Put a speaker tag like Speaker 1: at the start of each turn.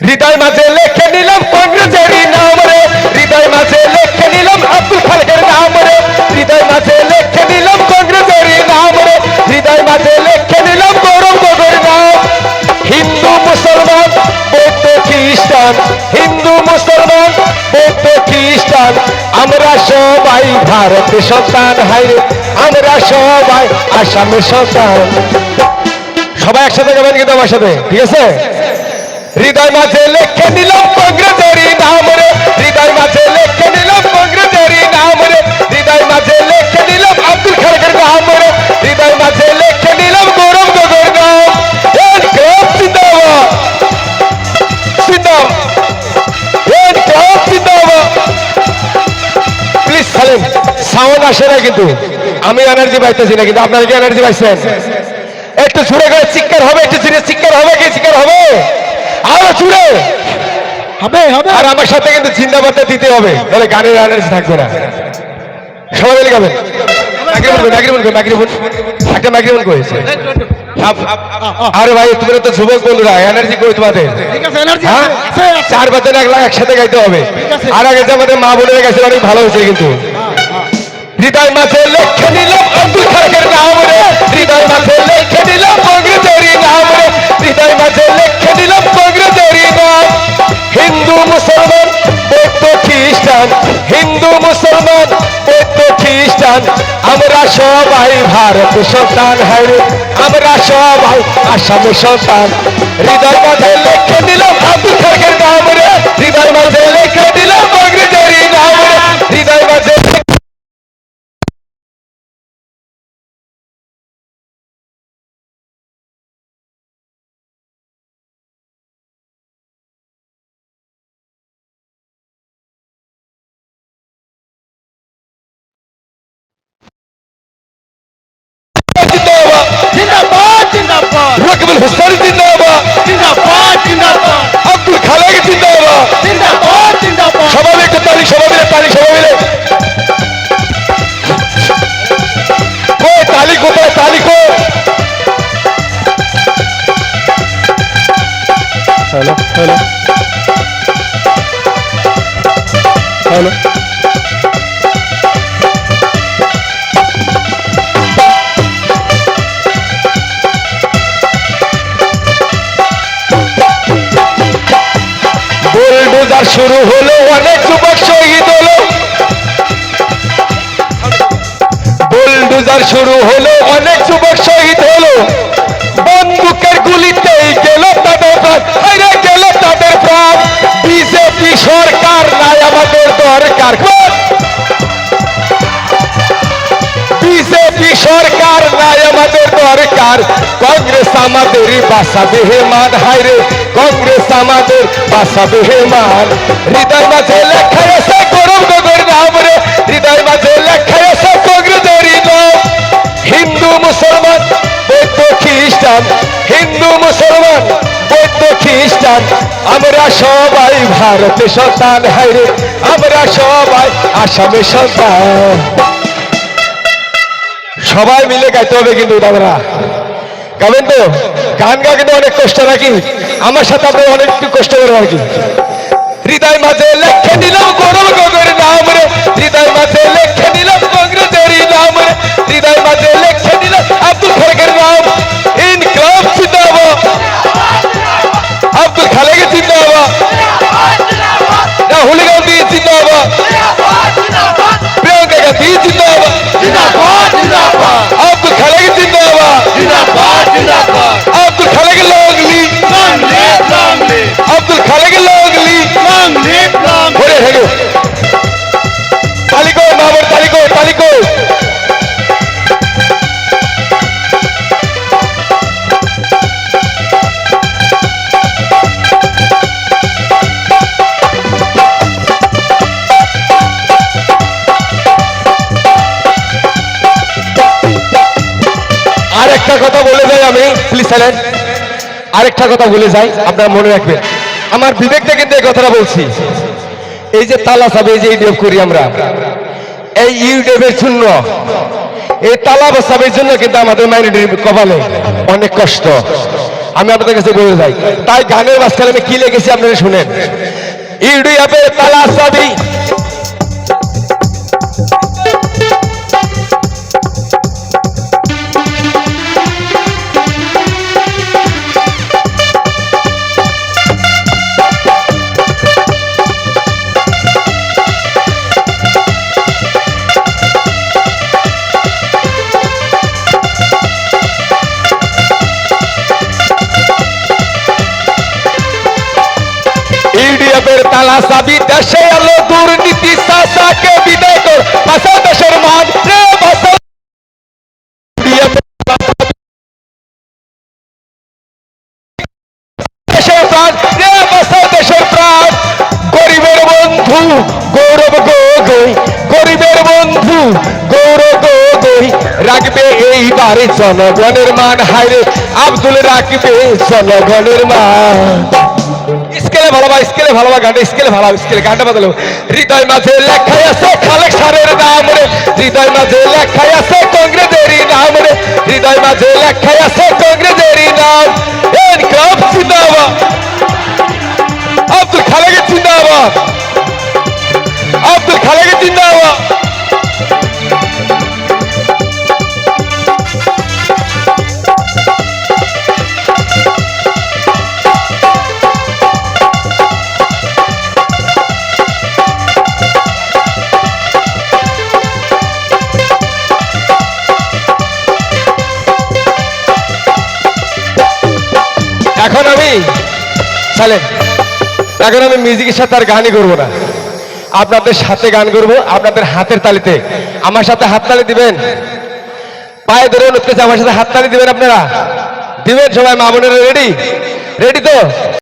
Speaker 1: হৃদয় মাঝে লেখে নিলাম কংগ্রেসেরই নাম রে, হৃদয় মাঝে লেখে নিলাম আব্দুল খালেকের নাম রে, হৃদয় মাঝে লেখে নিলাম কংগ্রেসেরই নাম রে, হৃদয় মাঝে লেখে নিলাম গৌরব গগৈর নাম। হিন্দু মুসলমান বৌদ্ধ খ্রিস্টান, হিন্দু মুসলমান বৌদ্ধ খ্রিস্টান, আমরা সবাই ভারতের সন্তান, হাইরে আমরা সবাই আসামের সন্তান। সবাই একসাথে যাবেন কিন্তু আমার সাথে, ঠিক আছে? হৃদয় মাঝে লেখে নিলাম কংগ্রেসেরই নাম রে, হৃদয় মাঝে লেখে নিলাম কংগ্রেসেরই নাম রে, হৃদয় মাঝে লেখে নিলাম আব্দুল খালেকের নাম রে, হৃদয় মাঝে লেখে নিলাম গৌরব গগৈর নাম। প্লিজ সালেম, সাউন্ড আসে না কিন্তু, আমি এনার্জি পাইতেছি না, কিন্তু আপনারা কি এনার্জি পাইছেন? একটু ছুড়ে গেলে চিৎকার হবে, একটু ছুড়ে চিৎকার হবে, কি চিৎকার হবে? আরো ছুড়ে হবে হবে। আর আমার সাথে কিন্তু জিন্দাবাদটা দিতে হবে, তাহলে গানের এনার্জি থাকবে না। সবাই মিলে গাবেন। একটা মাইক্রোফোন করেছে। আরে ভাই তুমি তো যুবক বন্ধুরা, এনার্জি কই তোমাদের? চার বাজে এক লাখ একসাথে গাইতে হবে। আর আগে যে আমাদের মা বোনেরা গেছে অনেক ভালো হয়েছে কিন্তু। হৃদয় মাঝে লেখে নিলাম আব্দুল খালেকের নাম রে, হৃদয় মাঝে লেখে নিলাম কংগ্রেসেরই নাম রে, হৃদয় মাঝে লেখে নিলাম কংগ্রেসেরই নাম। হিন্দু মুসলমান বৌদ্ধ খ্রিস্টান, হিন্দু মুসলমান বৌদ্ধ খ্রিস্টান, আমরা সবাই ভারতের সন্তান, হাইরে আমরা সবাই আসামের সন্তান। হৃদয় মাঝে লেখে নিলাম আব্দুল খালেকের নাম রে, হৃদয় মাঝে লেখে নিলাম কংগ্রেসেরই নাম রে, হৃদয় মাঝে রকিবুল হোসেন জিন্দাবাদ, আব্দুল খালেক জিন্দাবাদ। সবাই একটু তালি, সবাই মিলে তালি, সবাই মিলে কই তালি, কোথায় তালি কই? Hello hello hello. বুলডোজার শুরু হলো, অনেক যুবক শহীদ হলো, বুলডোজার শুরু হলো, অনেক যুবক শহীদ হলো, বন্দুকের গুলিতেই গেল তাদের প্রাণ, হাইরে গেল তাদের প্রাণ। বিজেপি সরকার নাই আমাদের দরকার, বিজেপি সরকার নাই আমাদের দরকার, কংগ্রেস আমাদের বাঁচাবে হে মান, হাইরে কংগ্রেস আমাদের বাঁচাবে হে মান। হৃদয় মাঝে লেখা আছে গৌরব গগৈর নাম রে, হৃদয় মাঝে লেখা আছে কংগ্রেসেরই নাম। হিন্দু মুসলমান বৌদ্ধ খ্রিস্টান, হিন্দু মুসলমান বৌদ্ধ খ্রিস্টান, আমরা সবাই ভারতের সন্তান, হাইরে আমরা সবাই আসামের সন্তান। সবাই মিলে গাইতে হবে কিন্তু, দাদারা গাবেন তো? গান গা কিন্তু অনেক কষ্ট নাকি? আমার সাথে আপনি অনেক কষ্ট করবেন আর কি। হৃদয় মাঝে লেখে নিলাম গৌরব গগৈর নাম রে, হৃদয় মাঝে লেখে নিলাম কংগ্রেসেরই নাম রে, হৃদয় মাঝে লেখে নিলাম আব্দুল খালেকের নাম। ইনকলাব জিন্দাবাদ, আব্দুল খালেক জিন্দাবাদ, রাহুল গান্ধী জিন্দাবাদ, প্রিয়াঙ্কা গান্ধী জিন্দাবাদ, আব্দুল খালেক জিন্দাবাদ, Abdul Khalek long live, Abdul Khalek long live. ওরে হেলো তালিকো মামর, তালিকো তালিকো। আরেকটা কথা বলে যাই আমি, প্লিজ সাইলেন্ট। আরেকটা কথা বলে যাই, আপনারা মনে রাখবেন, আমার বিবেকটা কিন্তু এই কথাটা বলছি। এই যে তালা চাবি, এই যে ইউটিউব করি আমরা, এই ইউটিউবের জন্য, এই তালা বাসাবের জন্য কিন্তু আমাদের মাইনরিটির কপালে অনেক কষ্ট। আমি আপনাদের কাছে বলে যাই। তাই গানের মাঝখানে আমি কি লিখেছি আপনারা শুনেন। ইউডিএফের তালা চাবি, ইউডিএফের তালা চাবি, দেশে আলো দুর্নীতি চাচাকে বিদায় কর, বাঁচাও দেশের মান রে বাঁচাও। দেশের প্রাণ রে বাঁচাও দেশের প্রাণ। গরিবের বন্ধু গৌরব গগৈ, গরিবের বন্ধু গৌরব গগৈ রাখবে এইবারে জনগণের মান। হায়রে আব্দুল রাখবে জনগণের মান। স্কেলে ভালোবা, স্কেলে ভালোবা, গানটা স্কেলে ভালো, স্কেলে গানটা বদলো। হৃদয় মাঝে লেখাই আছে খালেক সারের নাম রে, হৃদয় মাঝে লেখাই আছে কংগ্রেসেরই নাম রে, হৃদয় মাঝে লেখাই আছে কংগ্রেসেরই নাম। ইনকলাব জিন্দাবাদ, আব্দুল খালেক জিন্দাবাদ, আব্দুল খালেক জিন্দাবাদ। এখন আমি চলেন, এখন আমি মিউজিকের সাথে আর গানই করবো না, আপনাদের সাথে গান করবো, আপনাদের হাতের তালিতে। আমার সাথে হাততালি দিবেন, পায়ে ধরে অনুরোধ করছি আমার সাথে হাততালি দিবেন। আপনারা দিবেন সবাই, মা বোনেরা রেডি? রেডি তো?